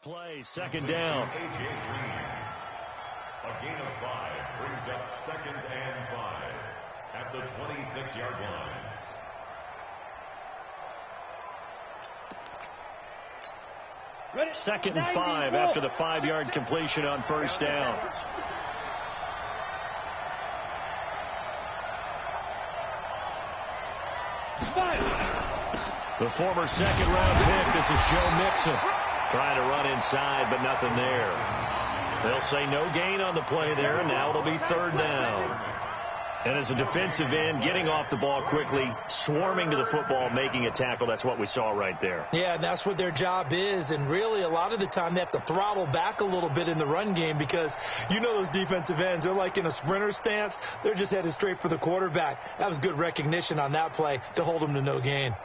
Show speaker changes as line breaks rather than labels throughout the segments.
Play, second down.
A.J. Green. A gain of 5 brings up 2nd and 5 at the 26-yard line.
Ready? 2nd and 5 after the 5-yard completion on first down. The former second-round pick, this is Joe Mixon. Trying to run inside, but nothing there. They'll say no gain on the play there. Now it'll be 3rd down. And as a defensive end, getting off the ball quickly, swarming to the football, making a tackle, that's what we saw right there.
Yeah, and that's what their job is. And really, a lot of the time, they have to throttle back a little bit in the run game because you know those defensive ends, they're like in a sprinter stance. They're just headed straight for the quarterback. That was good recognition on that play to hold them to no gain.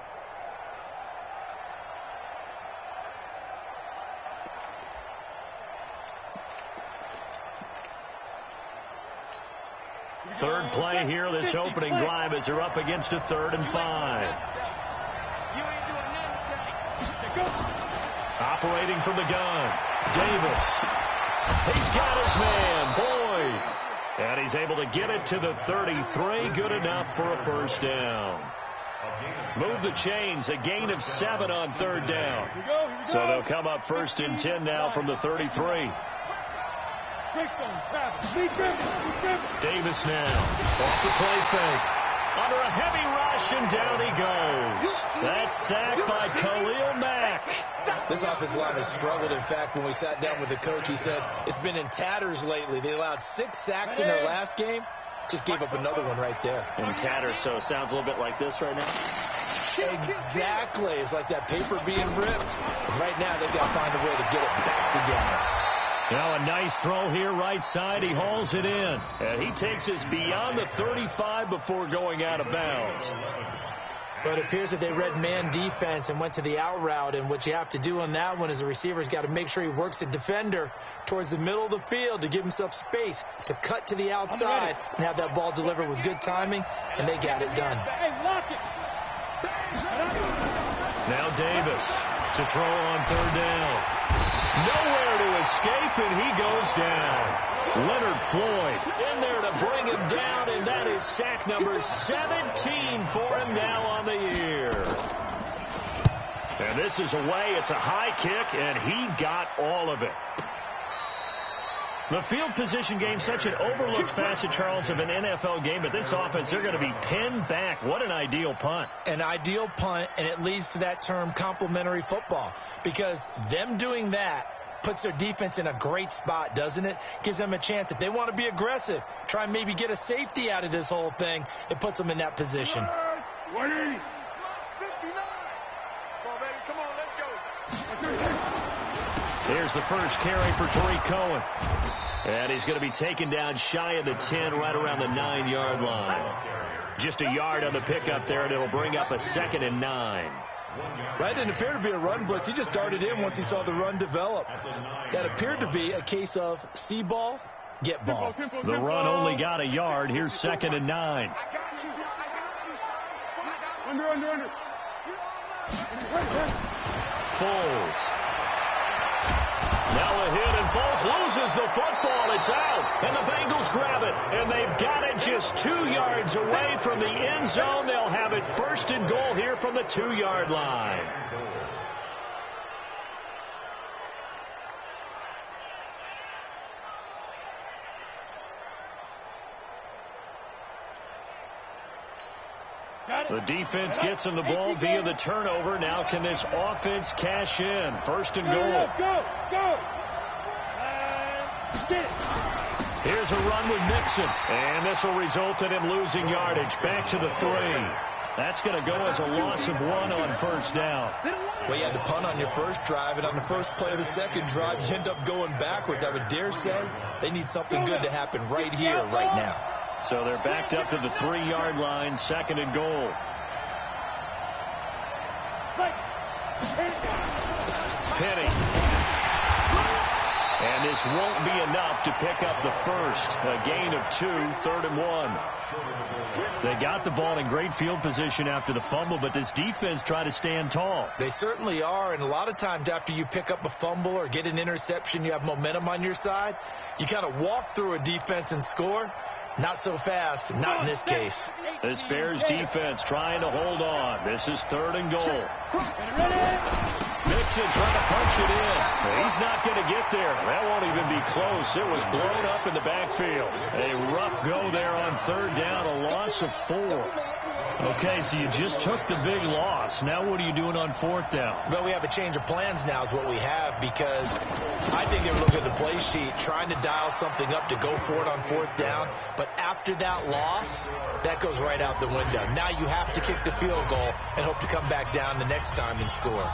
Third play here, this opening drive as they're up against a 3rd and 5. Operating from the gun, Davis. He's got his man, Boyd. And he's able to get it to the 33, good enough for a 1st down. Move the chains, a gain of 7 on 3rd down. So they'll come up 1st and 10 now from the 33. Davis now, off the play fake, under a heavy rush, and down he goes. That's sacked by Khalil Mack.
This offensive line has struggled. In fact, when we sat down with the coach, he said it's been in tatters lately. They allowed 6 sacks in their last game. Just gave up another one right there.
In tatters, so it sounds a little bit like this right now.
Exactly. It's like that paper being ripped. And right now, they've got to find a way to get it back together.
Now a nice throw here, right side. He hauls it in. And he takes us beyond the 35 before going out of bounds.
But it appears that they read man defense and went to the out route. And what you have to do on that one is the receiver's got to make sure he works the defender towards the middle of the field to give himself space to cut to the outside and have that ball delivered with good timing. And they got it done.
Now Davis to throw on 3rd down. Nowhere to escape, and he goes down. Leonard Floyd in there to bring him down, and that is sack number 17 for him now on the year. And this is away. It's a high kick, and he got all of it. The field position game, such an overlooked facet, Charles, of an NFL game, but this offense, they're going to be pinned back. What an ideal punt.
An ideal punt, and it leads to that term complementary football, because them doing that puts their defense in a great spot, doesn't it? Gives them a chance. If they want to be aggressive, try and maybe get a safety out of this whole thing, it puts them in that position.
180. Come on, let's go.
Here's the first carry for Tariq Cohen. And he's going to be taken down shy of the 10, right around the 9-yard line. Just a yard on the pickup there, and it'll bring up a 2nd and 9.
That didn't appear to be a run blitz. He just darted in once he saw the run develop. That appered to be a case of see ball, get ball.
The run only got a yard. Here's 2nd and 9.
Under.
Foles. Now a hit, and Foles loses the football. It's out, and the Bengals grab it, and they've got it just 2 yards away from the end zone. They'll have it 1st and goal here from the 2-yard line. The defense gets him the ball via the turnover. Now can this offense cash in? 1st and goal.
Go.
Here's a run with Mixon. And this will result in him losing yardage. Back to the 3. That's going to go as a loss of 1 on 1st down.
Well, you had to punt on your first drive, and on the first play of the second drive, you end up going backwards. I would dare say they need something good to happen right here, right now.
So they're backed up to the 3-yard line, 2nd and goal. Penny. And this won't be enough to pick up the first. A gain of 2, 3rd and 1. They got the ball in great field position after the fumble, but this defense tried to stand tall.
They certainly are, and a lot of times after you pick up a fumble or get an interception, you have momentum on your side. You kind of walk through a defense and score. Not so fast, not in this case.
This Bears defense trying to hold on. This is 3rd and goal. Mixon trying to punch it in. He's not going to get there. That won't even be close. It was blown up in the backfield. A rough go there on 3rd down, a loss of 4. Okay, so you just took the big loss. Now what are you doing on 4th down?
Well, we have a change of plans now is what we have, because I think they were looking at the play sheet, trying to dial something up to go for it on 4th down. But after that loss, that goes right out the window. Now you have to kick the field goal and hope to come back down the next time and score.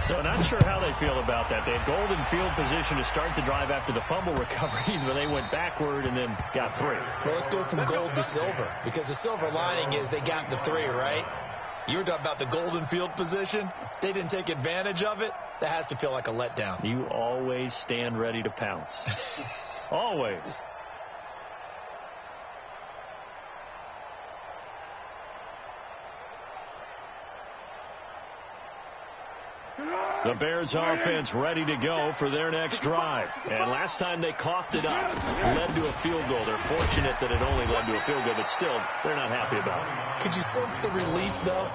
So not sure how they feel about that. They had golden field position to start the drive after the fumble recovery, but they went backward and then got 3.
Well, let's go from gold to silver, because the silver lining is they got the 3, right? You were talking about the golden field position. They didn't take advantage of it. That has to feel like a letdown.
You always stand ready to pounce. Always. The Bears offense ready to go for their next drive. And last time they coughed it up, led to a field goal. They're fortunate that it only led to a field goal, but still, they're not happy about it.
Could you sense the relief, though,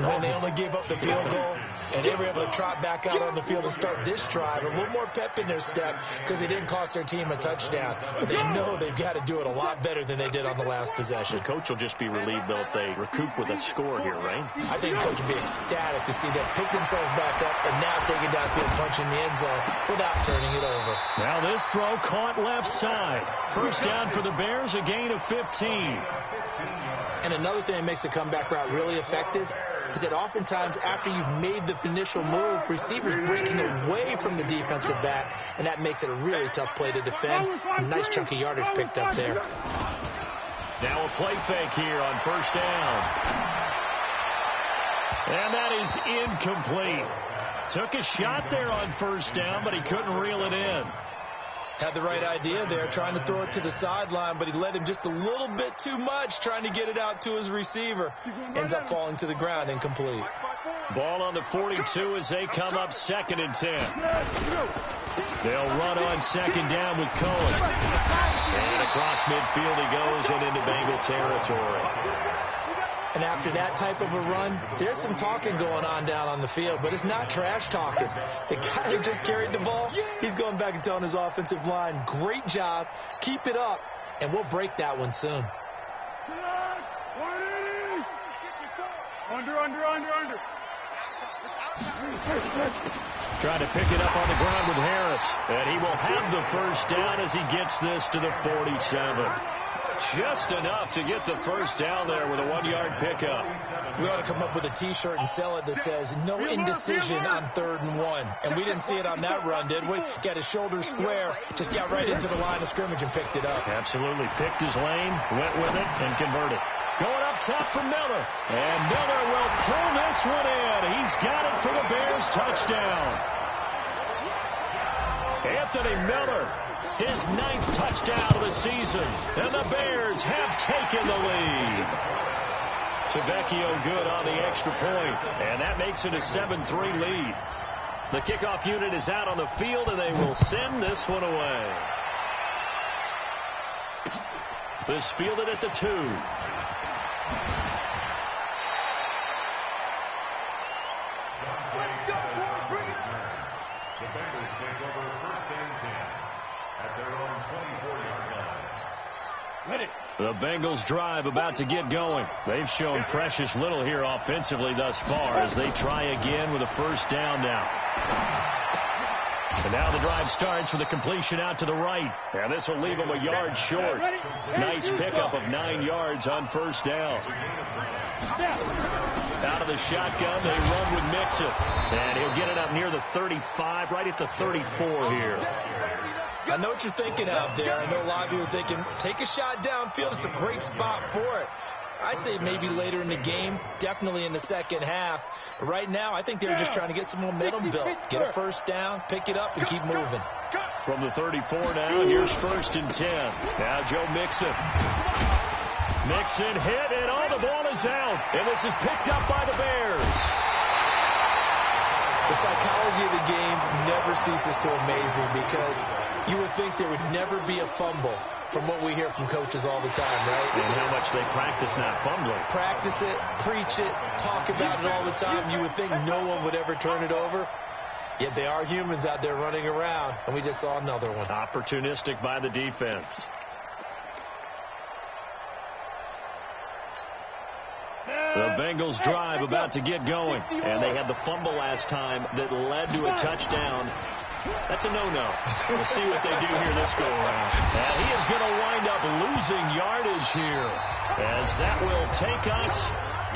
when they only gave up the field goal and they were able to trot back out on the field and start this drive? A little more pep in their step because they didn't cost their team a touchdown. But they know they've got to do it a lot better than they did on the last possession.
The coach will just be relieved, though, if they recoup with a score here, right?
I think the coach will be ecstatic to see them pick themselves back up and now taking downfield, punching the end zone without turning it over.
Now this throw caught left side. 1st down for the Bears, a gain of 15.
And another thing that makes the comeback route really effective is that oftentimes after you've made the initial move, receivers breaking away from the defensive back, and that makes it a really tough play to defend. A nice chunk of yardage picked up there.
Now a play fake here on 1st down. And that is incomplete. Took a shot there on 1st down, but he couldn't reel it in.
Had the right idea there, trying to throw it to the sideline, but he led him just a little bit too much, trying to get it out to his receiver. Ends up falling to the ground, incomplete.
Ball on the 42 as they come up 2nd and 10. They'll run on 2nd down with Cohen. And across midfield he goes and into Bengal territory.
And after that type of a run, there's some talking going on down on the field, but it's not trash talking. The guy who just carried the ball, he's going back and telling his offensive line, great job, keep it up, and we'll break that one soon.
Under.
Trying to pick it up on the ground with Harris, and he will have the 1st down as he gets this to the 47. Just enough to get the 1st down there with a 1-yard pickup.
We ought to come up with a T-shirt and sell it that says, no indecision on 3rd and 1. And we didn't see it on that run, did we? Got his shoulders square, just got right into the line of scrimmage and picked it up.
Absolutely. Picked his lane, went with it, and converted. Going up top for Miller. And Miller will pull this one in. He's got it for the Bears touchdown. Anthony Miller, his 9th touchdown of the season. And the Bears have taken the lead. Tavecchio good on the extra point. And that makes it a 7-3 lead. The kickoff unit is out on the field, and they will send this one away. This fielded at the 2.
The Bengals take over 1st and 10 at their own 24-yard line.
Ready.
The Bengals drive about to get going. They've shown precious little here offensively thus far as they try again with a 1st down now. And now the drive starts with a completion out to the right. And this will leave them a yard short. Nice pickup of 9 yards on 1st down. Out of the shotgun, they run with Mixon. And he'll get it up near the 35, right at the 34 here.
I know what you're thinking out there. I know a lot of you are thinking, take a shot downfield. It's a great spot for it. I'd say maybe later in the game, definitely in the second half. But right now, I think they're just trying to get some momentum built. Get a first down, pick it up, and keep moving.
From the 34 now, here's 1st and 10. Now Joe Mixon. Mixon hit, and the ball is out. And this is picked up by the Bears.
The psychology of the game never ceases to amaze me because you would think there would never be a fumble from what we hear from coaches all the time, right?
And how much they practice not fumbling.
Practice it, preach it, talk about it all the time. You would think no one would ever turn it over. Yet they are humans out there running around, and we just saw another one.
Opportunistic by the defense. The Bengals drive about to get going, and they had the fumble last time that led to a touchdown. That's a no-no. We'll see what they do here this go-around. And he is going to wind up losing yardage here, as that will take us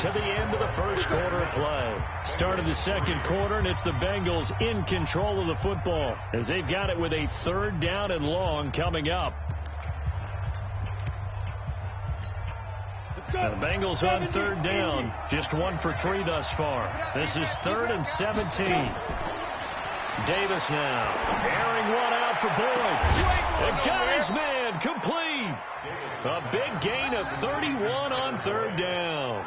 to the end of the first quarter of play. Start of the second quarter, and it's the Bengals in control of the football, as they've got it with a 3rd down and long coming up. Now the Bengals on 3rd down, just 1 for 3 thus far. This is 3rd and 17. Davis now, airing one out for Boyd. And got his man complete. A big gain of 31 on 3rd down.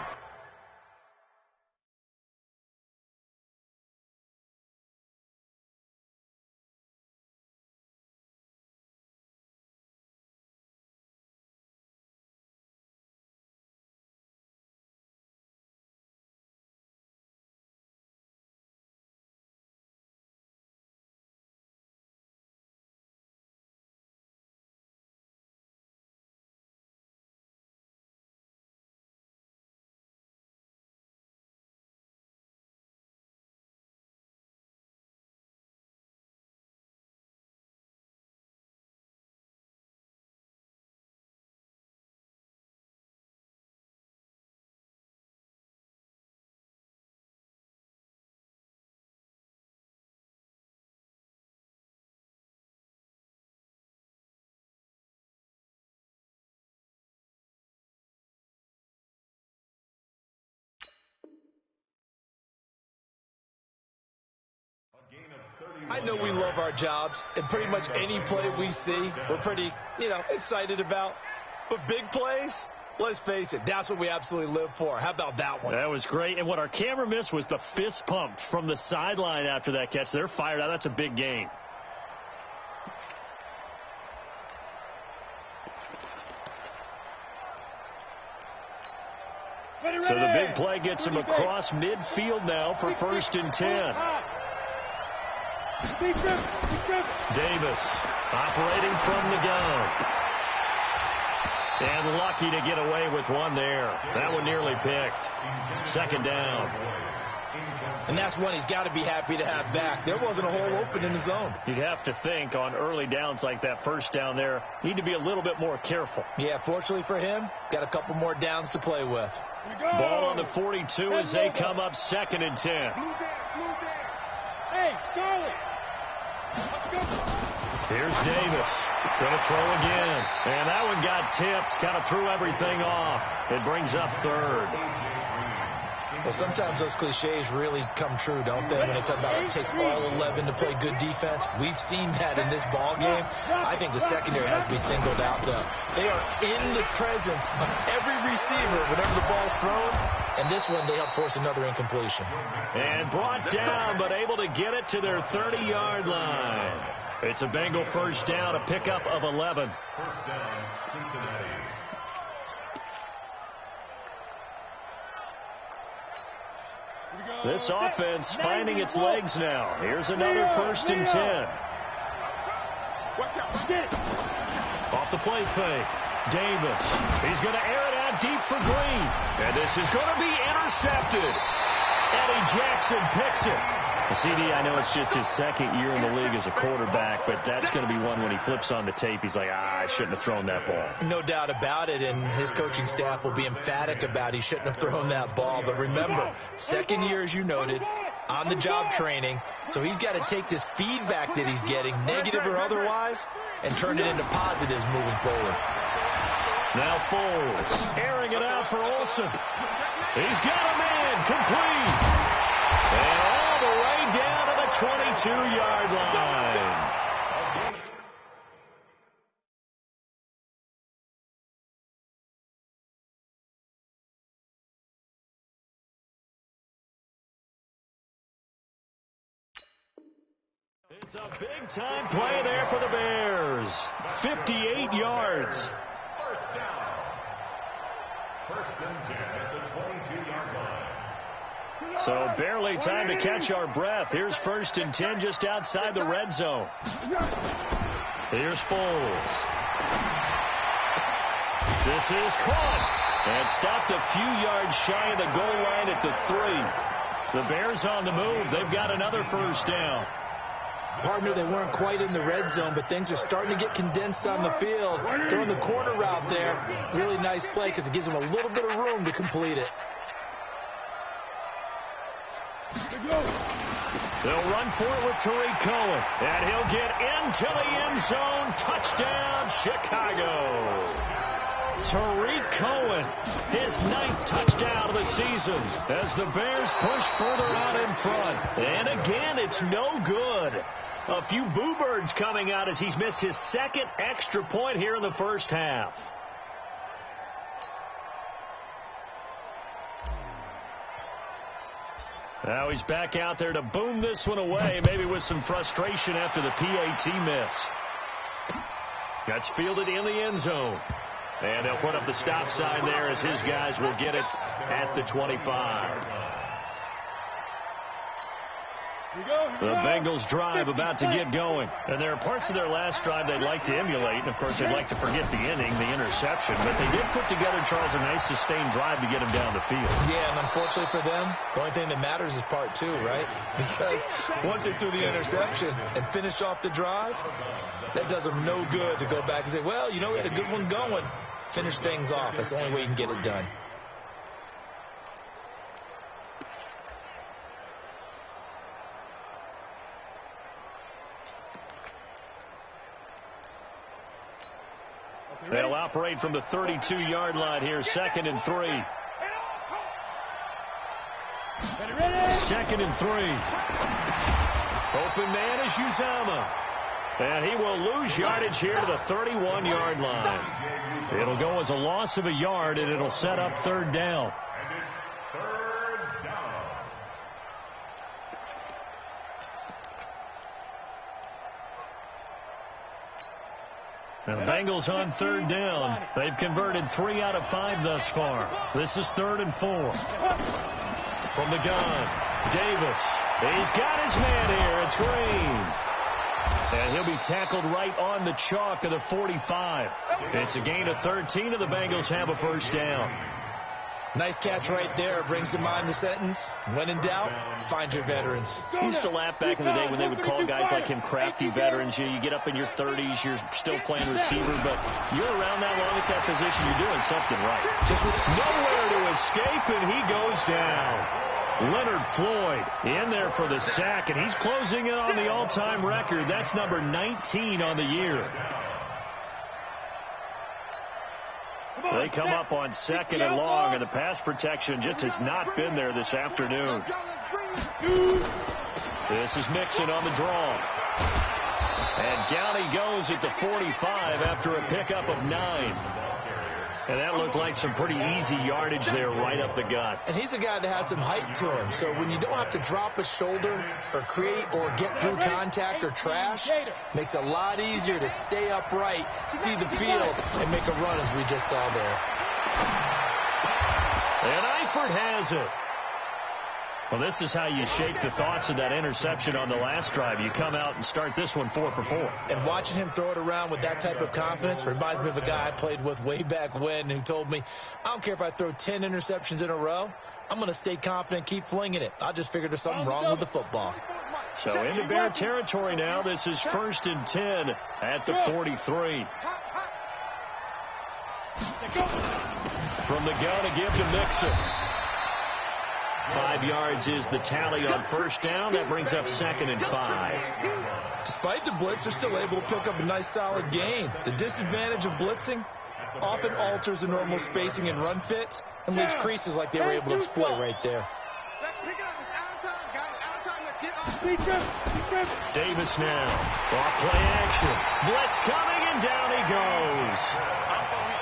I know we love our jobs, and pretty much any play we see, we're pretty, excited about. But big plays, let's face it, that's what we absolutely live for. How about that one?
That was great. And what our camera missed was the fist pump from the sideline after that catch. They're fired out. That's a big gain. So the big play gets him across midfield now for 1st and 10. Davis operating from the gun. And lucky to get away with one there. That one nearly picked. 2nd down.
And that's one he's got to be happy to have back. There wasn't a hole open in the zone.
You'd have to think on early downs like that 1st down there, need to be a little bit more careful.
Yeah, fortunately for him, got a couple more downs to play with.
Ball on the 42 as they come up 2nd and 10.
Hey, Charlie.
Here's Davis. Going to throw again. And that one got tipped. Kind of threw everything off. It brings up 3rd.
Well, sometimes those cliches really come true, don't they? When they talk about it takes all 11 to play good defense. We've seen that in this ball game. I think the secondary has to be singled out, though. They are in the presence of every receiver whenever the ball's thrown. And this one, they help force another incompletion.
And brought down, but able to get it to their 30-yard line. It's a Bengal 1st down, a pickup of 11.
1st down, Cincinnati.
This offense finding its legs now. Here's another 1st and 10. Off the play fake. Davis. He's going to air it out deep for Green. And this is going to be intercepted. Eddie Jackson picks it. CD, I know it's just his 2nd year in the league as a quarterback, but that's going to be one when he flips on the tape, he's like, I shouldn't have thrown that ball.
No doubt about it, and his coaching staff will be emphatic about he shouldn't have thrown that ball. But remember, 2nd year, as you noted, on-the-job training, so he's got to take this feedback that he's getting, negative or otherwise, and turn it into positives moving forward.
Now Foles, airing it out for Olsen. He's got a man, complete. And all the way down to the 22-yard line. It's a big-time play there for the Bears. 58 yards.
First down. First and 10 at the 22-yard line.
So barely time to catch our breath. Here's first and 10 just outside the red zone. Here's Foles. This is caught. And stopped a few yards shy of the goal line at the 3. The Bears on the move. They've got another first down.
Partner, they weren't quite in the red zone, but things are starting to get condensed on the field. Throwing the corner route there. Really nice play because it gives them a little bit of room to complete it.
They'll run for it with Tariq Cohen. And he'll get into the end zone. Touchdown, Chicago. Tariq Cohen, his 9th touchdown of the season as the Bears push further out in front. And again, it's no good. A few boo birds coming out as he's missed his 2nd extra point here in the first half. Now he's back out there to boom this one away, maybe with some frustration after the PAT miss. That's fielded in the end zone. And they'll put up the stop sign there as his guys will get it at the 25. The Bengals drive about to get going. And there are parts of their last drive they'd like to emulate. And, of course, they'd like to forget the inning, the interception. But they did put together, Charles, a nice sustained drive to get them down the field.
Yeah, and unfortunately for them, the only thing that matters is part 2, right? Because once they threw the interception and finished off the drive, that does them no good to go back and say, well, you know, we had a good one going. Finish things off. That's the only way you can get it done.
They'll operate from the 32-yard line here, 2nd and 3. 2nd and 3. Open man is Uzama. And he will lose yardage here to the 31-yard line. It'll go as a loss of a yard, and it'll set up 3rd down.
And it's 3rd down.
And the Bengals on 3rd down. They've converted 3 out of 5 thus far. This is 3rd and 4. From the gun, Davis. He's got his man here. It's Green. And he'll be tackled right on the chalk of the 45. It's a gain of 13, and the Bengals have a first down.
Nice catch right there. Brings to mind the sentence, when in doubt, find your veterans.
He used to laugh back in the day when they would call guys like him crafty veterans. You get up in your 30s, you're still playing receiver, but you're around that long at that position, you're doing something right. Just nowhere to escape, and he goes down. Leonard Floyd in there for the sack, and he's closing in on the all-time record. That's number 19 on the year. They come up on 2nd and long, and the pass protection just has not been there this afternoon. This is Mixon on the draw. And down he goes at the 45 after a pickup of 9. And that looked like some pretty easy yardage there right up the gut.
And he's a guy that has some height to him. So when you don't have to drop a shoulder or create or get through contact or trash, makes it a lot easier to stay upright, see the field, and make a run as we just saw there.
And Eifert has it. Well, this is how you shake the thoughts of that interception on the last drive. You come out and start this one 4 for 4.
And watching him throw it around with that type of confidence reminds me of a guy I played with way back when who told me, I don't care if I throw 10 interceptions in a row. I'm going to stay confident, keep flinging it. I just figured there's something wrong with the football.
So into Bear territory now. This is 1st and 10 at the 43. From the gun, a give to Mixon. 5 yards is the tally on first down. That brings up 2nd and 5.
Despite the blitz, they're still able to pick up a nice solid gain. The disadvantage of blitzing, often alters the normal spacing and run fits and leaves creases like they were able to exploit right there.
Let's pick it up. It's out of time, guys. Out of time. Let's get off.
Davis now. Off play action. Blitz coming, and down he goes.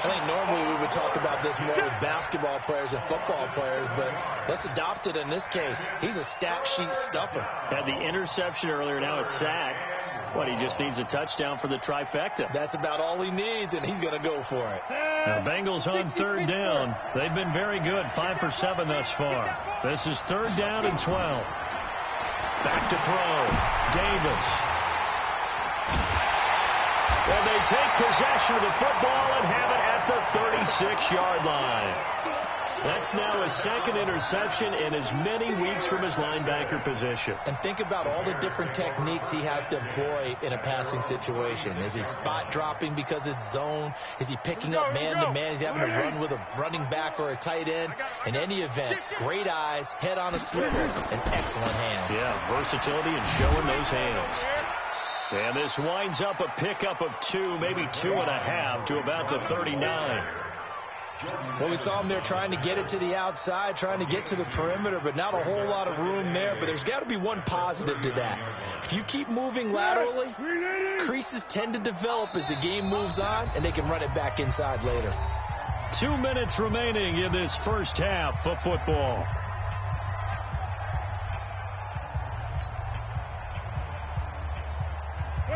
I think normally we would talk about this more with basketball players and football players, but let's adopt it in this case. He's a stat sheet stuffer.
Had the interception earlier, now a sack. What, he just needs a touchdown for the trifecta.
That's about all he needs, and he's going to go for it.
Now, Bengals on third down. They've been very good, 5 for 7 thus far. This is third down and 12. Back to throw. Davis. And they take possession of the football and have it at the 36-yard line. That's now his second interception in as many weeks from his linebacker position.
And think about all the different techniques he has to employ in a passing situation. Is he spot dropping because it's zone? Is he picking up man-to-man? Is he having to run with a running back or a tight end? In any event, great eyes, head on a swivel, and excellent hands.
Yeah, versatility and showing those hands. And this winds up a pickup of 2, maybe 2.5 to about the 39.
Well, we saw him there trying to get it to the outside, trying to get to the perimeter, but not a whole lot of room there. But there's got to be one positive to that. If you keep moving laterally, creases tend to develop as the game moves on, and they can run it back inside later.
2 minutes remaining in this first half of football.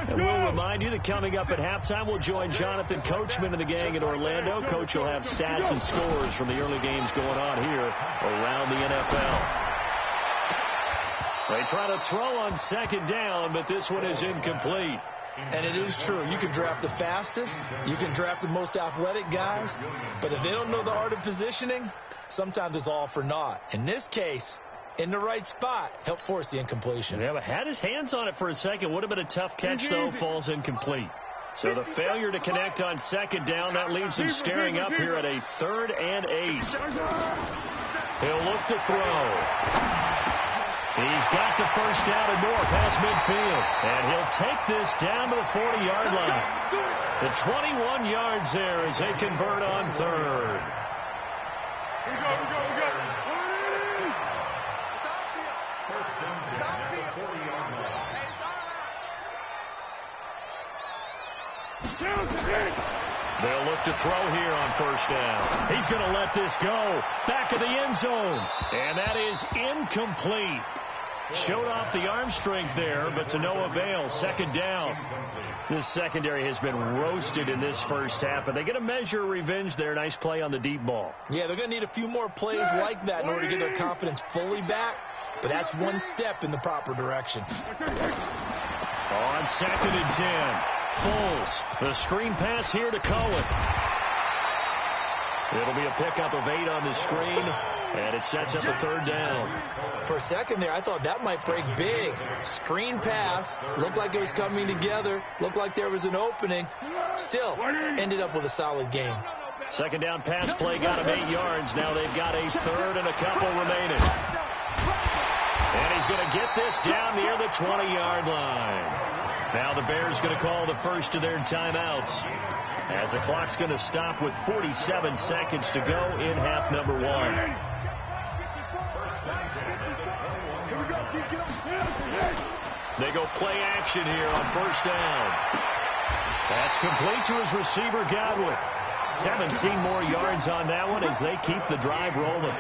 And we'll remind you that coming up at halftime, we'll join Jonathan Coachman and the gang in Orlando. Coach will have stats and scores from the early games going on here around the NFL. They try to throw on second down, but this one is incomplete.
And it is true. You can draft the fastest. You can draft the most athletic guys. But if they don't know the art of positioning, sometimes it's all for naught. In this case, in the right spot, help force the incompletion.
Yeah, but had his hands on it for a second. Would have been a tough catch, though. Falls incomplete. So the failure to connect on second down, that leaves him staring up here at a 3rd and 8. He'll look to throw. He's got the first down and more past midfield. And he'll take this down to the 40-yard line. The 21 yards there as they convert on 3rd.
We go.
They'll look to throw here on first down. He's going to let this go. Back of the end zone. And that is incomplete. Showed off the arm strength there, but to no avail. Second down. This secondary has been roasted in this first half, and they get a measure of revenge there. Nice play on the deep ball.
Yeah, they're going to need a few more plays like that in order to get their confidence fully back, but that's one step in the proper direction.
On 2nd and 10. Foles, the screen pass here to Cohen. It'll be a pickup of 8 on the screen, and it sets up a 3rd down.
For a second there, I thought that might break big. Screen pass, looked like it was coming together, looked like there was an opening. Still, ended up with a solid game.
Second down pass play got him 8 yards. Now they've got a 3rd and a couple remaining. And he's going to get this down near the 20-yard line. Now the Bears going to call the first of their timeouts as the clock's going to stop with 47 seconds to go in half number 1. They go play action here on first down. That's complete to his receiver, Godwin. 17 more yards on that one as they keep the drive rolling.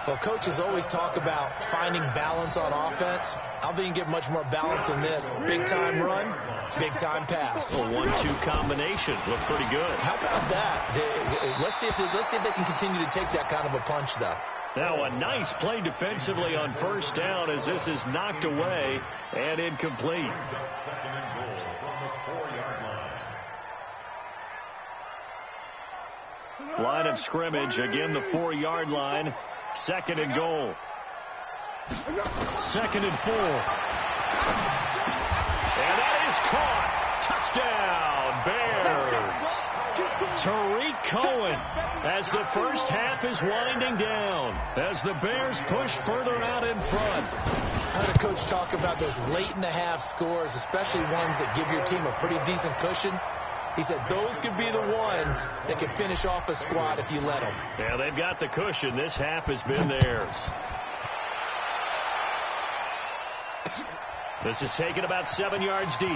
Well, coaches always talk about finding balance on offense. I don't think you can get much more balance than this. Big-time run, big-time pass.
A 1-2 combination. Looked pretty good.
How about that? Let's see if they can continue to take that kind of a punch, though.
Now a nice play defensively on first down as this is knocked away and incomplete.
Second and goal from the 4-yard line.
Line of scrimmage, again the 4-yard line. 2nd and goal. 2nd and 4. And that is caught. Touchdown, Bears. Tariq Cohen as the first half is winding down as the Bears push further out in front.
I heard a coach talk about those late-in-the-half scores, especially ones that give your team a pretty decent cushion. He said those could be the ones that could finish off a squad if you let them.
Yeah, they've got the cushion. This half has been theirs. This is taken about 7 yards deep.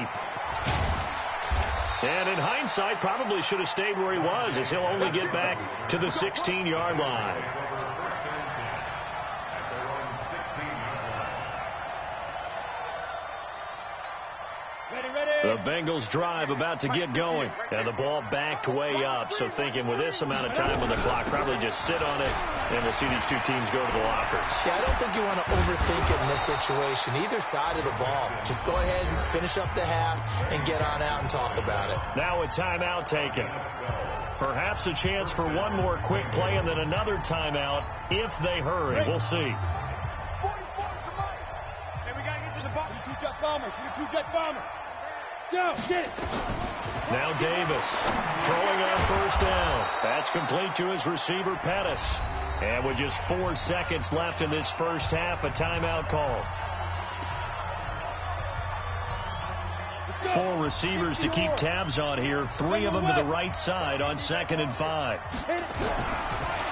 And in hindsight, probably should have stayed where he was, as he'll only get back to the 16-yard line. The Bengals drive about to get going. And the ball backed way up. So thinking with this amount of time on the clock, probably just sit on it, and we'll see these two teams go to the lockers.
Yeah, I don't think you want to overthink it in this situation. Either side of the ball. Just go ahead and finish up the half and get on out and talk about it.
Now a timeout taken. Perhaps a chance for one more quick play and then another timeout if they hurry. We'll see.
Hey, we got to get to the ball. Two-jet bomber. Two-jet bomber. Go, get it.
Now Davis throwing on first down. That's complete to his receiver, Pettis. And with just 4 seconds left in this first half, a timeout called. 4 receivers to keep tabs on here. 3 of them to the right side on 2nd and 5.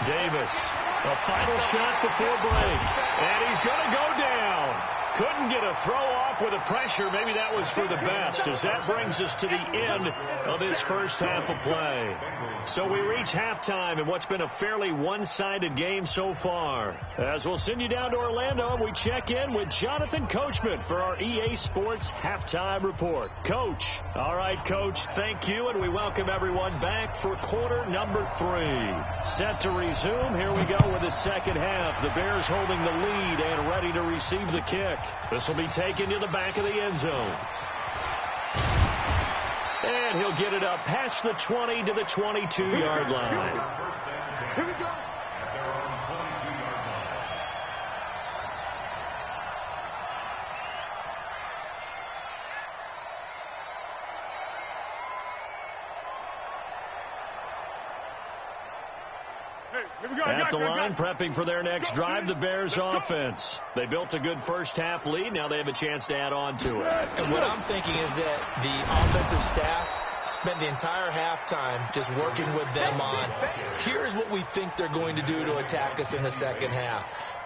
Davis, a final shot before break. And he's going to go down. Couldn't get a throw off with the pressure. Maybe that was for the best, as that brings us to the end of this first half of play. So we reach halftime in what's been a fairly one-sided game so far. As we'll send you down to Orlando, we check in with Jonathan Coachman for our EA Sports Halftime Report. Coach. All right, Coach, thank you, and we welcome everyone back for quarter number 3. Set to resume. Here we go with the second half. The Bears holding the lead and ready to receive the kick. This will be taken to the back of the end zone. And he'll get it up past the 20 to the 22-yard line.
Here we go.
At the line, prepping for their next drive, the Bears offense. They built a good first half lead. Now they have a chance to add on to it.
And what I'm thinking is that the offensive staff spent the entire halftime just working with them on, here's what we think they're going to do to attack us in the second half.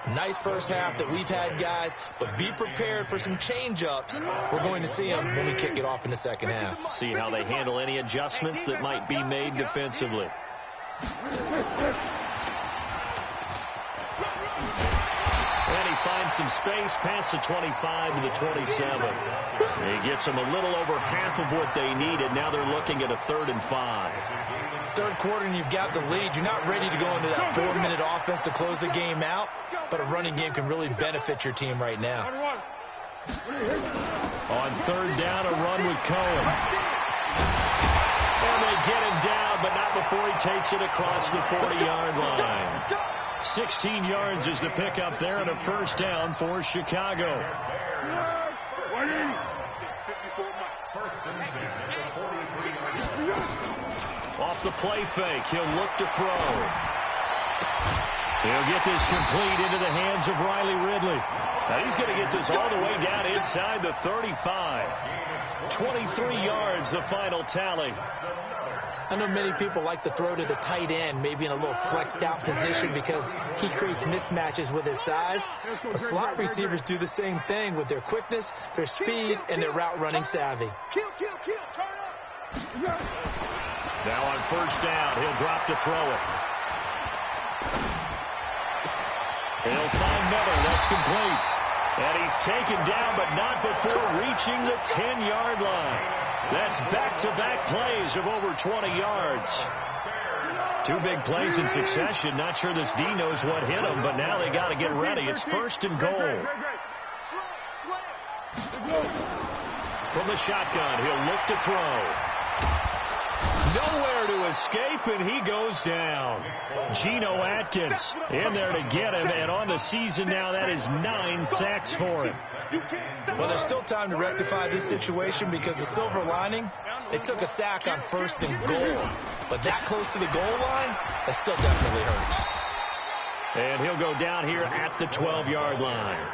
Nice first half that we've had, guys, but be prepared for some change-ups. We're going to see them when we kick it off in the second half.
See how they handle any adjustments that might be made defensively. And he finds some space past the 25 to the 27. He gets them a little over half of what they needed. Now they're looking at a 3rd and 5.
Third quarter and you've got the lead. You're not ready to go into that 4-minute offense to close the game out, but a running game can really benefit your team right now.
On 3rd down, a run with Cohen. And they get him down, but not before he takes it across the 40-yard line. 16 yards is the pickup there, and a first down for Chicago. Off the play fake, he'll look to throw. He'll get this complete into the hands of Riley Ridley. Now he's going to get this all the way down inside the 35. 23 yards, the final tally.
I know many people like to throw to the tight end, maybe in a little flexed out position because he creates mismatches with his size. The slot receivers do the same thing with their quickness, their speed, and their route running savvy.
Kill, turn up.
Now on first down, he'll drop to throw it. He'll find Miller. That's complete. And he's taken down, but not before reaching the 10-yard line. That's back-to-back plays of over 20 yards. 2 big plays in succession. Not sure this D knows what hit him, but now they got to get ready. It's 1st and goal. From the shotgun, he'll look to throw. Nowhere to escape, and he goes down. Geno Atkins in there to get him, and on the season now, that is 9 sacks for him.
Well, there's still time to rectify this situation because the silver lining, they took a sack on 1st and goal. But that close to the goal line, that still definitely hurts.
And he'll go down here at the 12-yard line.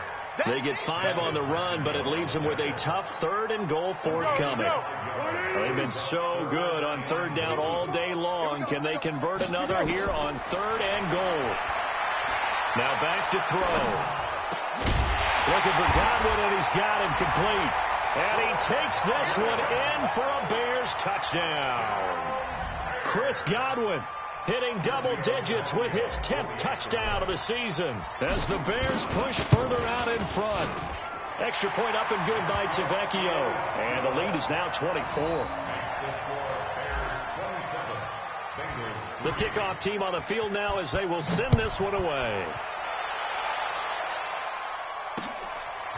They get 5 on the run, but it leaves them with a tough 3rd and goal forthcoming. They've been so good on third down all day long. Can they convert another here on third and goal? Now back to throw. Looking for Godwin, and he's got him complete. And he takes this one in for a Bears touchdown. Chris Godwin hitting double digits with his 10th touchdown of the season as the Bears push further out in front. Extra point up and good by Tavecchio. And the lead is now 24. The kickoff team on the field now as they will send this one away.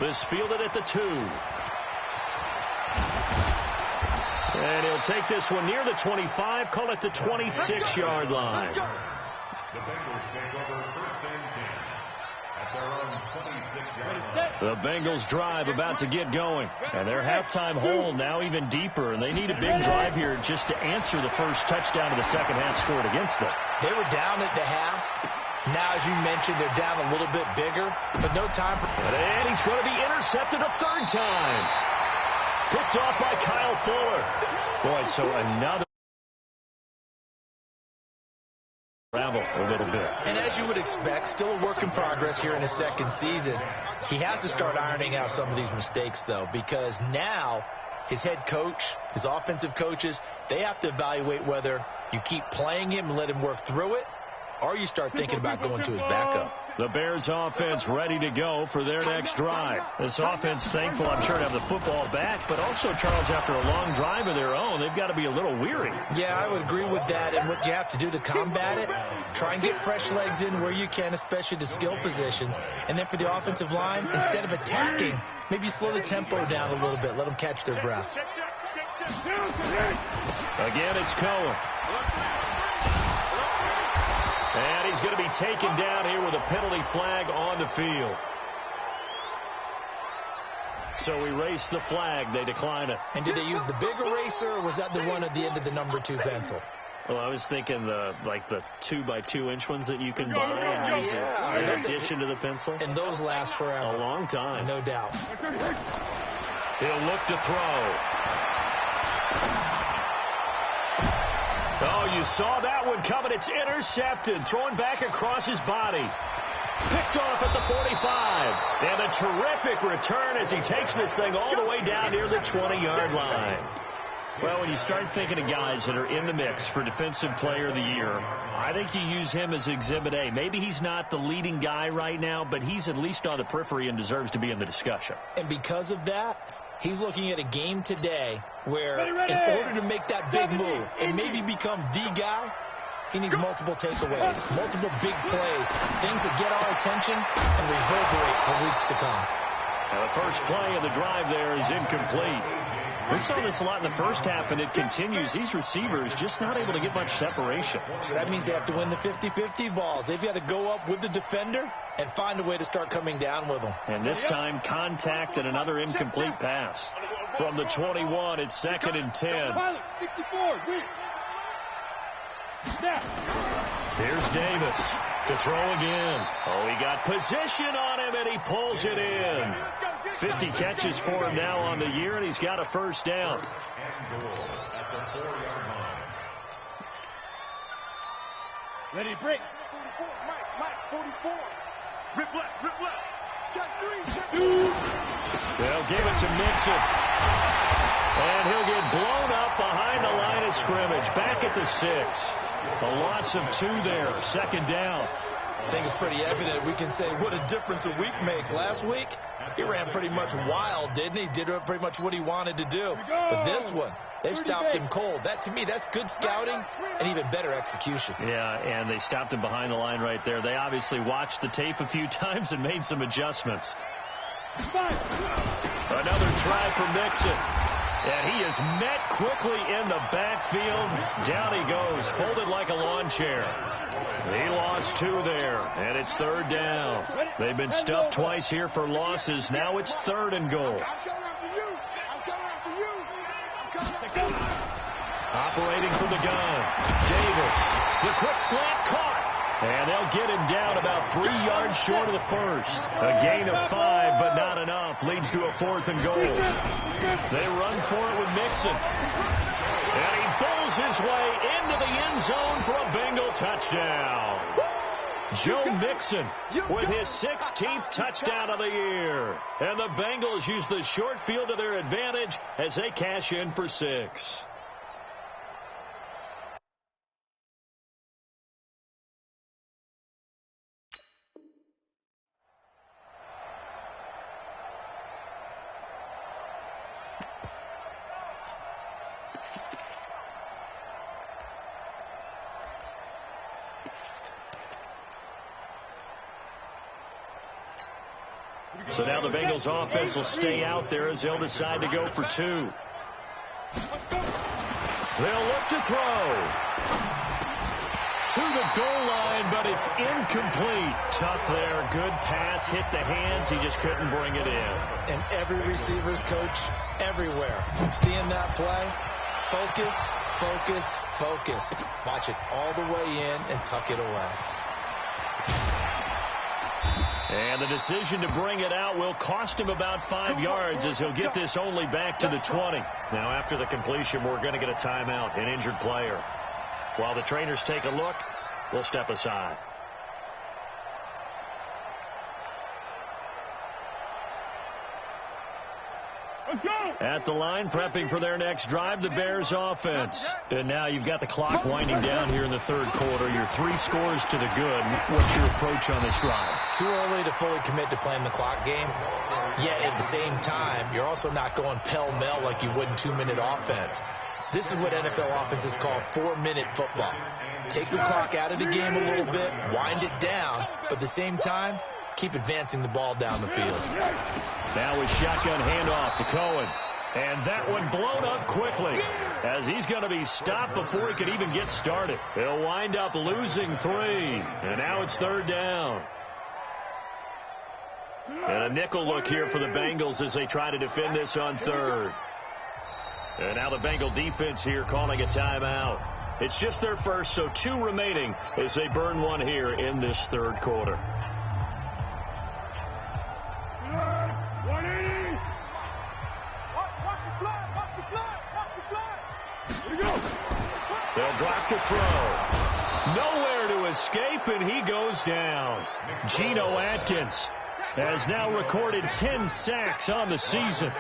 This fielded at the 2. And he'll take this one near the 25, call it the 26-yard line.
The Bengals take over first and 10 at their own 26-yard line.
The Bengals drive about to get going. And their halftime hole now even deeper. And they need a big drive here just to answer the first touchdown of the second half scored against them.
They were down at the half. Now, as you mentioned, they're down a little bit bigger, but no time for...
And he's going to be intercepted a third time. Picked off by Kyle Fuller. Boy, so another... Ramble a little bit.
And as you would expect, still a work in progress here in his second season. He has to start ironing out some of these mistakes, though, because now his head coach, his offensive coaches, they have to evaluate whether you keep playing him and let him work through it, or you start thinking about going to his backup.
The Bears offense ready to go for their next drive. This offense thankful, I'm sure, to have the football back, but also, Charles, after a long drive of their own, they've got to be a little weary.
Yeah, I would agree with that, and what you have to do to combat it, try and get fresh legs in where you can, especially to skill positions. And then for the offensive line, instead of attacking, maybe slow the tempo down a little bit, let them catch their breath.
Again, it's Cohen. And he's going to be taken down here with a penalty flag on the field. So we race the flag. They decline it.
And did they use the big eraser, or was that the one at the end of the number 2 pencil?
Well, I was thinking the 2x2-inch ones that you can buy in addition to the pencil.
And those last forever.
A long time.
No doubt.
He'll look to throw. Oh, you saw that one coming. It's intercepted. Throwing back across his body. Picked off at the 45. And a terrific return as he takes this thing all the way down near the 20-yard line. Well, when you start thinking of guys that are in the mix for Defensive Player of the Year, I think you use him as Exhibit A. Maybe he's not the leading guy right now, but he's at least on the periphery and deserves to be in the discussion.
And because of that, he's looking at a game today where in order to make that big move and maybe become the guy, he needs multiple takeaways, multiple big plays, things that get our attention and reverberate for weeks to come.
Now the first play of the drive there is incomplete. We saw this a lot in the first half, and it continues. These receivers just not able to get much separation.
So that means they have to win the 50-50 balls. They've got to go up with the defender and find a way to start coming down with them.
And this time, contact and another incomplete pass. From the 21, it's 2nd and 10. Here's Davis to throw again. Oh, he got position on him, and he pulls it in. 50 catches for him now on the year, and he's got a first down.
Ready, break. 44, Mike, 44. Rip left. Check 3, 2.
They'll give it to Mixon. And he'll get blown up behind the line of scrimmage. Back at the 6. A loss of 2 there. 2nd down.
I think it's pretty evident. We can say what a difference a week makes. Last week, he ran pretty much wild, didn't he? Did pretty much what he wanted to do. But this one, they've stopped him cold. That, to me, that's good scouting and even better execution.
Yeah, and they stopped him behind the line right there. They obviously watched the tape a few times and made some adjustments. Another try for Mixon. And he is met quickly in the backfield. Down he goes, folded like a lawn chair. He lost 2 there, and it's 3rd down. They've been stuffed twice here for losses. Now it's 3rd and goal. Operating from the gun. Davis, the quick slant caught. And they'll get him down about 3 yards short of the first. A gain of 5, but not enough. Leads to a 4th and goal. They run for it with Mixon. weasels his way into the end zone for a Bengal touchdown. Joe Mixon with his 16th touchdown of the year. And the Bengals use the short field to their advantage as they cash in for 6. So now the Bengals offense will stay out there as they'll decide to go for 2. They'll look to throw. To the goal line, but it's incomplete. Tough there. Good pass. Hit the hands. He just couldn't bring it in.
And every receiver's coach everywhere. Seeing that play, focus, focus, focus. Watch it all the way in and tuck it away.
And the decision to bring it out will cost him about 5 yards as he'll get this only back to the 20. Now, after the completion, we're going to get a timeout, an injured player. While the trainers take a look, we'll step aside. At the line, prepping for their next drive, the Bears offense. And now you've got the clock winding down here in the third quarter. You're 3 scores to the good. What's your approach on this drive?
Too early to fully commit to playing the clock game. Yet at the same time, you're also not going pell-mell like you would in 2-minute offense. This is what NFL offenses call 4-minute football. Take the clock out of the game a little bit, wind it down, but at the same time, keep advancing the ball down the field.
Now with shotgun handoff to Cohen. And that one blown up quickly as he's going to be stopped before he can even get started. He'll wind up losing 3. And now it's 3rd down. And a nickel look here for the Bengals as they try to defend this on 3rd. And now the Bengal defense here calling a timeout. It's just their first, so 2 remaining as they burn 1 here in this 3rd quarter.
180. Watch the fly. Watch the fly. Watch the fly. Here we go.
They'll drop the throw. Nowhere to escape, and he goes down. Geno Atkins has now recorded 10 sacks on the season.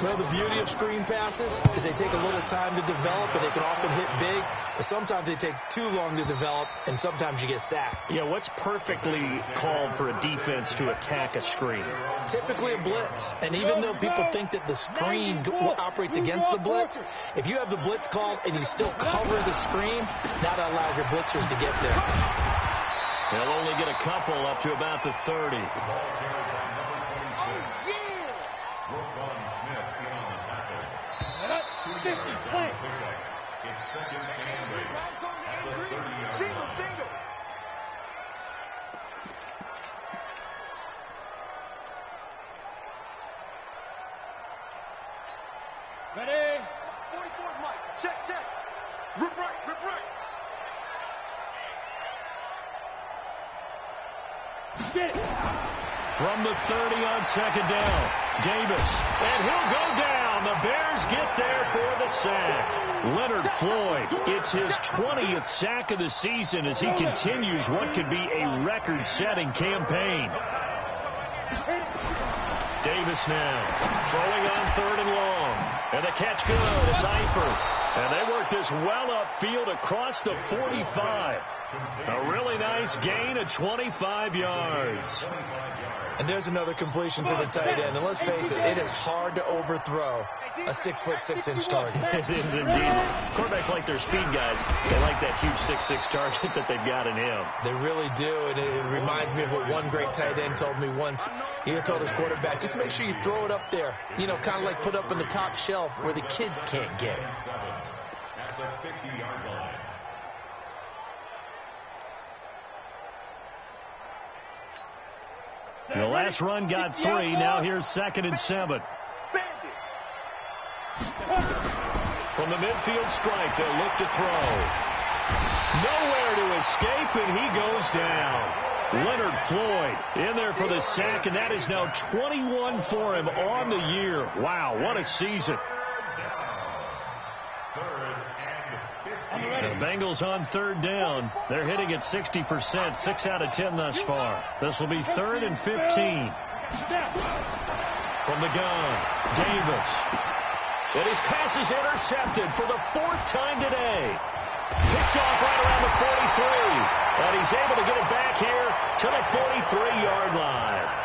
Well, the beauty of screen passes is they take a little time to develop, and they can often hit big, but sometimes they take too long to develop, and sometimes you get sacked.
Yeah, what's perfectly called for a defense to attack a screen?
Typically a blitz, and even though people think that the screen operates against the blitz, if you have the blitz called and you still cover the screen, now that allows your blitzers to get there.
They'll only get a couple up to about the 30.
Single. Ready? 44 Mike. Check. Rip right.
From the 30 on 2nd down, Davis, and he'll go down. The Bears get there for the sack. Leonard Floyd, it's his 20th sack of the season as he continues what could be a record-setting campaign. Davis now throwing on 3rd and long, and the catch good. It's Eifert, and they work this well upfield across the 45. A really nice gain of 25 yards.
And there's another completion to the tight end. And let's face it, it is hard to overthrow a 6'6" target.
It is indeed. Quarterbacks like their speed guys. They like that huge 6'6" target that they've got in him.
They really do. And it reminds me of what one great tight end told me once. He told his quarterback, just make sure you throw it up there. You know, kind of like put up on the top shelf where the kids can't get it.
At the 50-yard line.
The last run got 3. Now here's 2nd and 7. From the midfield stripe, they'll look to throw. Nowhere to escape, and he goes down. Leonard Floyd in there for the sack, and that is now 21 for him on the year. Wow, what a season.
3rd and
The Bengals on third down. They're hitting at 60%, 6 out of 10 thus far. This will be 3rd and 15. From the gun, Davis. And his pass is intercepted for the 4th time today. Picked off right around the 43. And he's able to get it back here to the 43-yard line.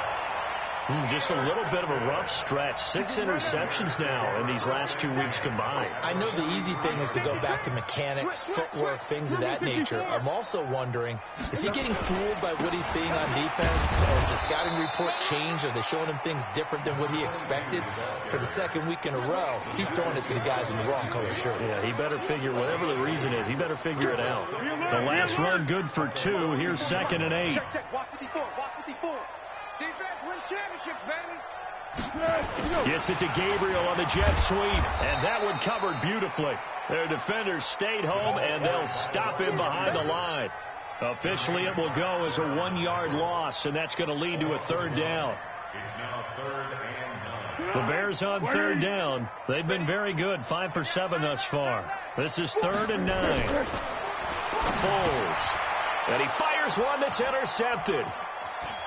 Just a little bit of a rough stretch. 6 interceptions now in these last 2 weeks combined.
I know the easy thing is to go back to mechanics, footwork, things of that nature. I'm also wondering, is he getting fooled by what he's seeing on defense? Has the scouting report changed? Are they showing him things different than what he expected? For the 2nd week in a row, he's throwing it to the guys in the wrong color shirts.
Yeah, he better figure, whatever the reason is, he better figure it out. The last run good for 2. Here's 2nd and 8.
Check. Watch 54. Watch 54. Defense wins championships, baby.
Gets it to Gabriel on the jet sweep, and that one covered beautifully. Their defenders stayed home, and they'll stop him behind the line. Officially, it will go as a 1-yard loss, and that's going to lead to a 3rd down.
It's now 3rd and 9.
The Bears on 3rd down. They've been very good, 5 for 7 thus far. This is 3rd and 9. Foles, and he fires one that's intercepted.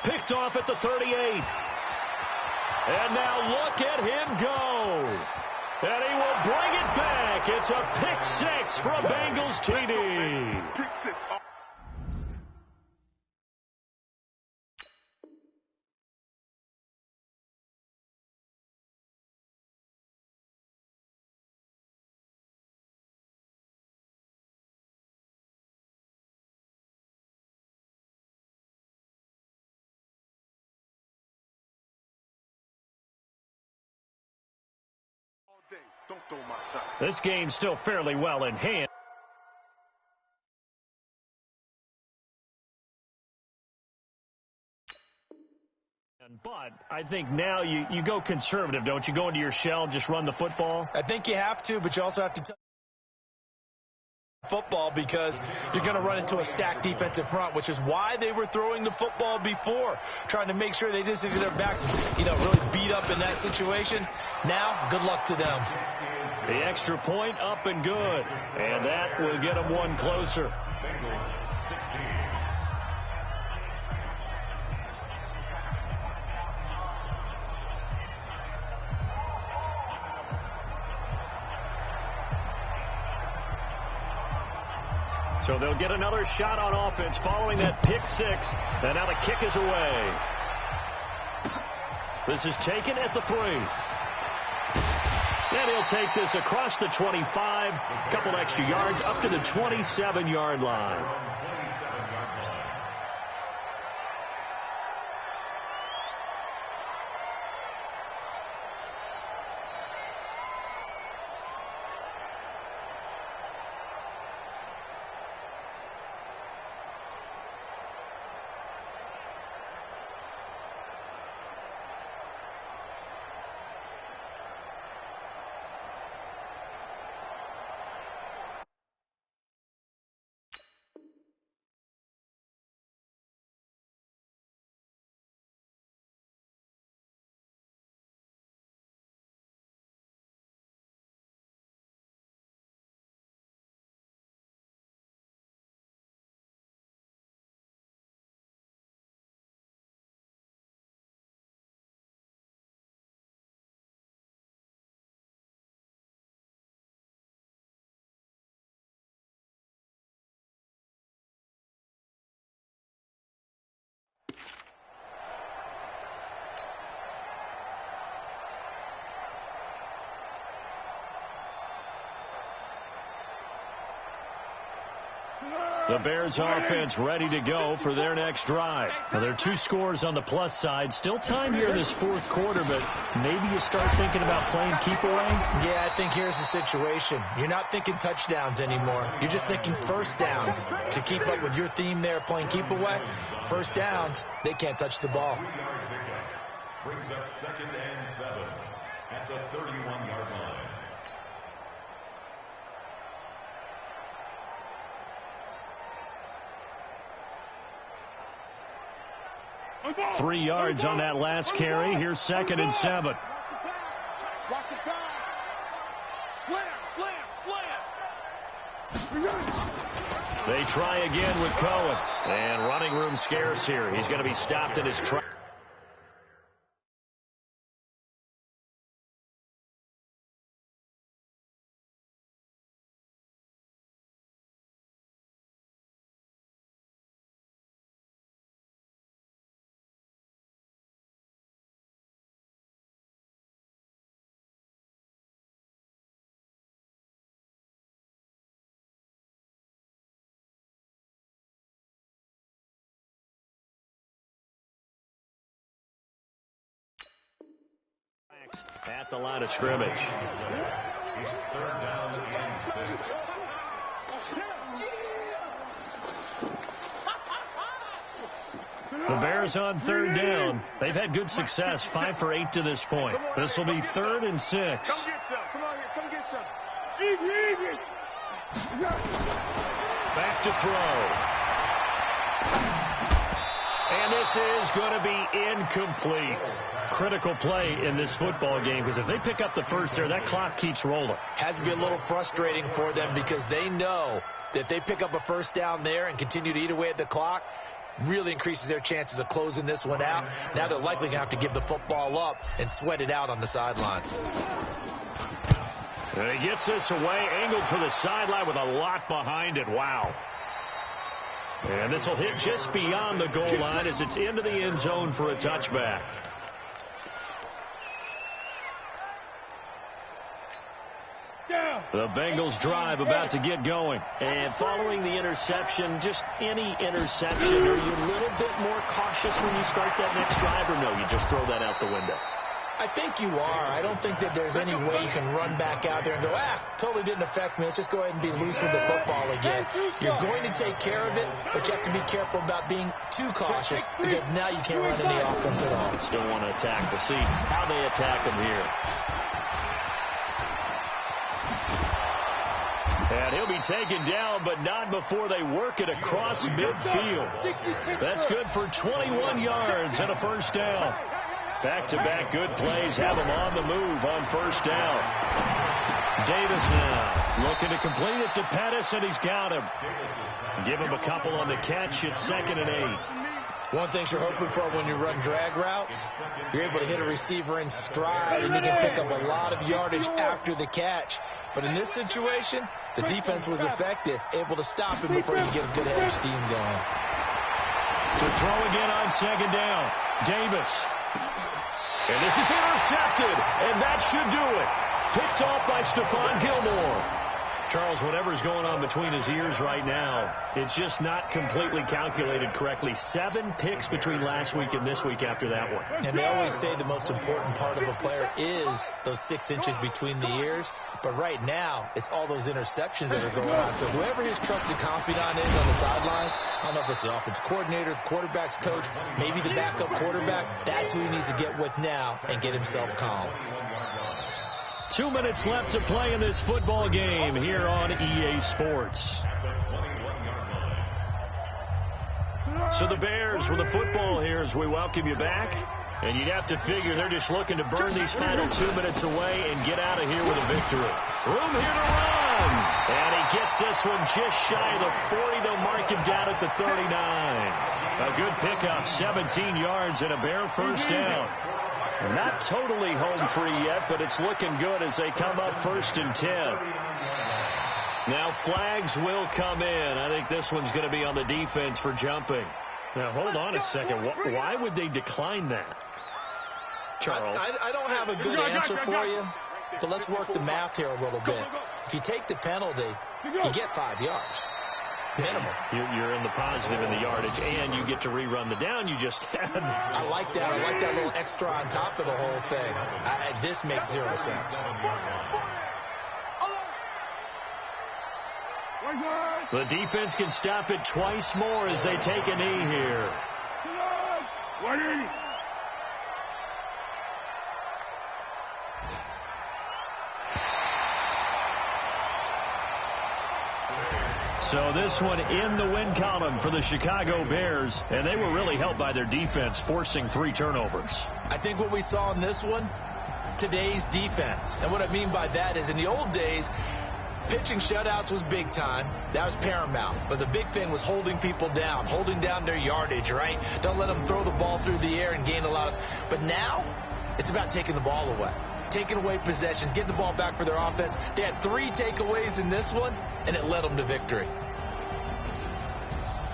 Picked off at the 38. And now look at him go. And he will bring it back. It's a pick 6 for a Bengals TD.
Pick 6. Don't throw my side.
This game's still fairly well in hand. But I think now you go conservative, don't you? Go into your shell and just run the football?
I think you have to, but you also have to tell football because you're going to run into a stacked defensive front, which is why they were throwing the football before, trying to make sure they just get their backs, really beat up in that situation. Now, good luck to them.
The extra point up and good, and that will get them one closer.
Bengals 16.
So they'll get another shot on offense following that pick 6. And now the kick is away. This is taken at the 3. And he'll take this across the 25. A couple extra yards up to the 27-yard line. The Bears offense ready to go for their next drive. Now, there are 2 scores on the plus side. Still time here in this 4th quarter, but maybe you start thinking about playing keep away?
Yeah, I think here's the situation. You're not thinking touchdowns anymore. You're just thinking first downs. To keep up with your theme there, playing keep away, first downs, they can't touch the ball.
3-yard pickup brings up 2nd and 7 at the 31-yard line.
3 yards on that last carry. Here's 2nd and 7.
Watch the pass. Slam.
They try again with Cohen. And running room scarce here. He's going to be stopped in his track. At the line of scrimmage.
It's third down and 6.
The Bears on third down. They've had good success, 5 for 8 to this point. This will be 3rd and 6.
Come get some. Come on here. Come get some.
Back to throw. And this is going to be incomplete. Critical play in this football game, because if they pick up the first there, that clock keeps rolling.
Has to be a little frustrating for them, because they know that if they pick up a first down there and continue to eat away at the clock, really increases their chances of closing this one out. Now they're likely going to have to give the football up and sweat it out on the sideline.
And he gets this away, angled for the sideline with a lot behind it. Wow. And this will hit just beyond the goal line as it's into the end zone for a touchback. The Bengals drive about to get going. And following the interception, just any interception, are you a little bit more cautious when you start that next drive, or no, you just throw that out the window?
I think you are. I don't think that there's any way you can run back out there and go, totally didn't affect me. Let's just go ahead and be loose with the football again. You're going to take care of it, but you have to be careful about being too cautious, because now you can't run any offense at all.
Still want to attack. We'll see how they attack them here. And he'll be taken down, but not before they work it across midfield. That's good for 21 yards and a first down. Back-to-back good plays have him on the move on first down. Davis now looking to complete it to Pettis, and he's got him. Give him a couple on the catch. It's 2nd and 8.
One thing you're hoping for when you run drag routes, you're able to hit a receiver in stride, and you can pick up a lot of yardage after the catch. But in this situation, the defense was effective, able to stop him before he could get a good head of steam going.
To throw again on 2nd down. Davis. And this is intercepted, and that should do it. Picked off by Stephon Gilmore. Charles, whatever's going on between his ears right now, it's just not completely calculated correctly. 7 picks between last week and this week after that one.
And they always say the most important part of a player is those 6 inches between the ears. But right now, it's all those interceptions that are going on. So whoever his trusted confidant is on the sidelines, I don't know if it's the offensive coordinator, the quarterback's coach, maybe the backup quarterback, that's who he needs to get with now and get himself calm.
2 minutes left to play in this football game here on EA Sports. So the Bears with the football here as we welcome you back. And you'd have to figure they're just looking to burn these final 2 minutes away and get out of here with a victory. Room here to run. And he gets this one just shy of the 40. They'll mark him down at the 39. A good pickup, 17 yards and a Bear first down. Not totally home free yet, but it's looking good as they come up 1st and 10. Now flags will come in. I think this one's going to be on the defense for jumping. Now hold on a second. Why would they decline that? Charles?
I don't have a good answer for you, but let's work the math here a little bit. If you take the penalty, you get 5 yards. Minimum.
You're in the positive in the yardage, and you get to rerun the down you just had.
I like that. I like that little extra on top of the whole thing. This makes 0 sense.
The defense can stop it twice more as they take a knee here. So this one in the win column for the Chicago Bears, and they were really helped by their defense, forcing 3 turnovers.
I think what we saw in this one, today's defense. And what I mean by that is in the old days, Pitching shutouts was big time. That was paramount. But the big thing was holding people down, holding down their yardage, right? Don't let them throw the ball through the air and gain a lot of... But now, it's about taking the ball away. Taking away possessions, getting the ball back for their offense. They had 3 takeaways in this one, and it led them to victory.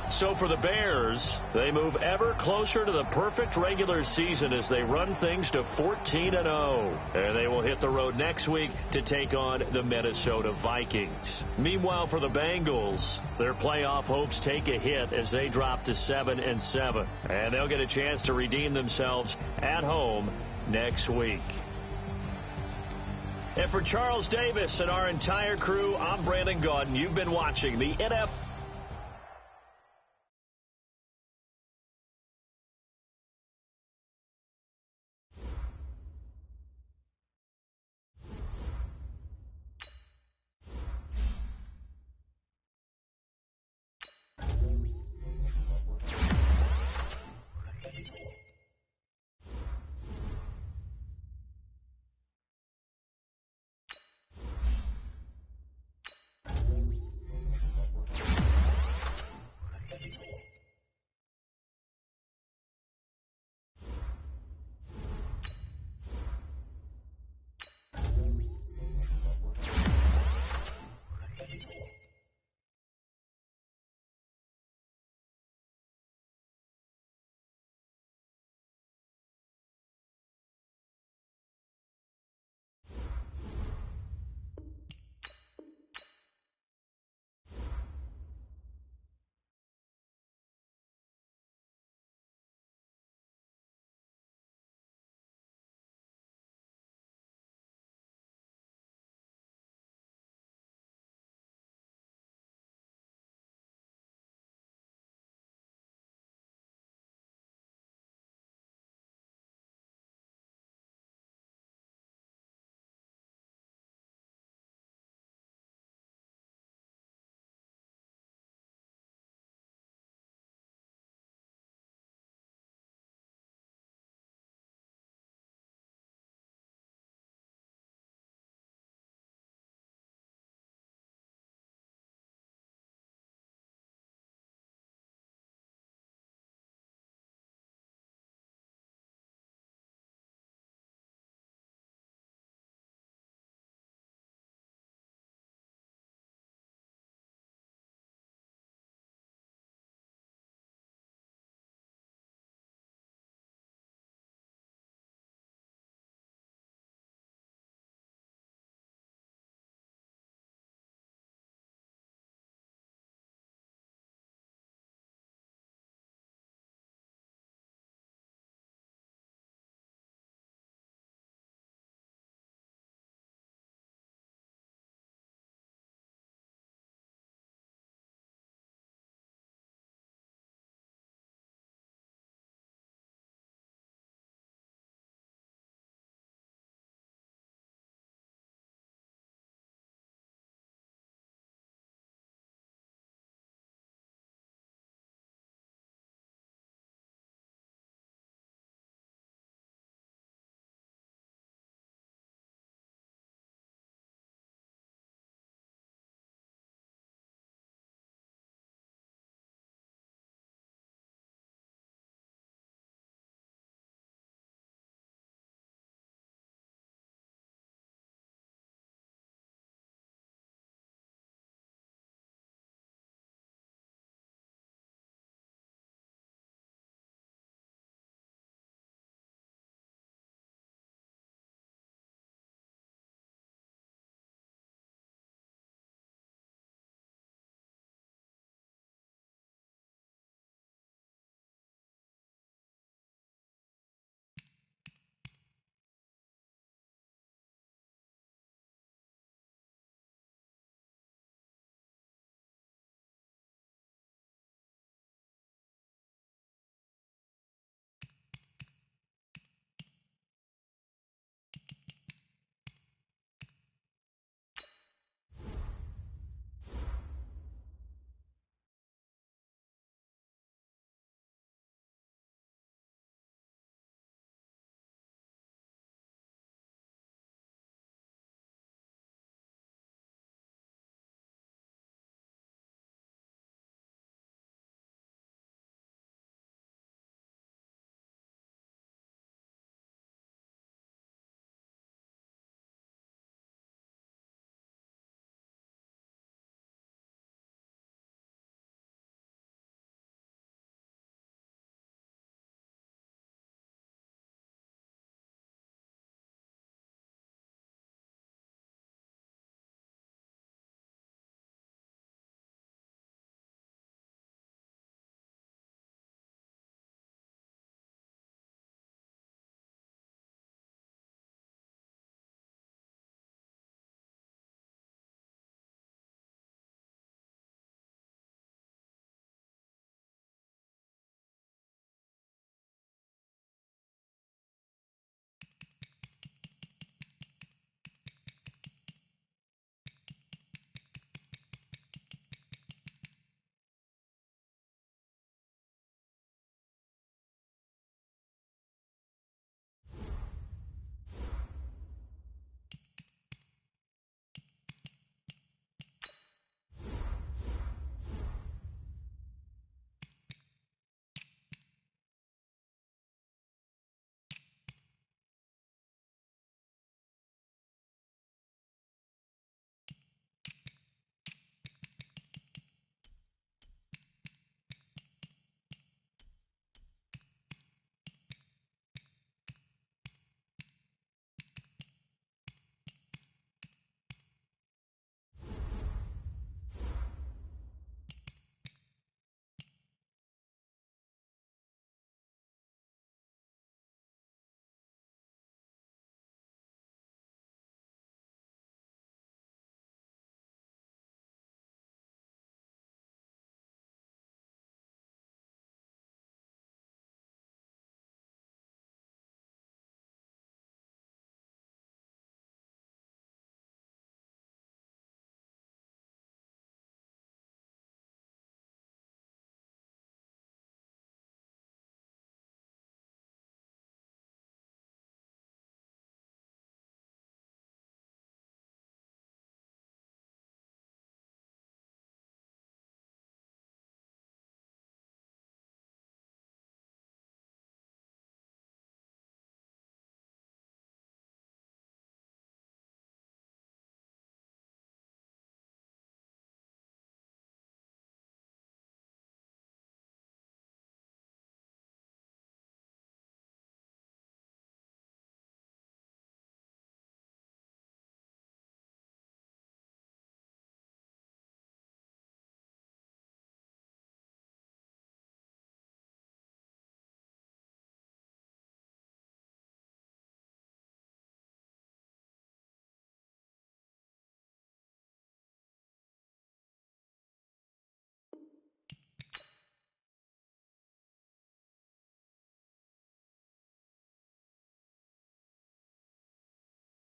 So for the Bears, they move ever closer to the perfect regular season as they run things to 14-0. And they will hit the road next week to take on the Minnesota Vikings. Meanwhile, for the Bengals, their playoff hopes take a hit as they drop to 7-7. And they'll get a chance to redeem themselves at home next week. And for Charles Davis and our entire crew, I'm Brandon Gaudin. You've been watching the NFL.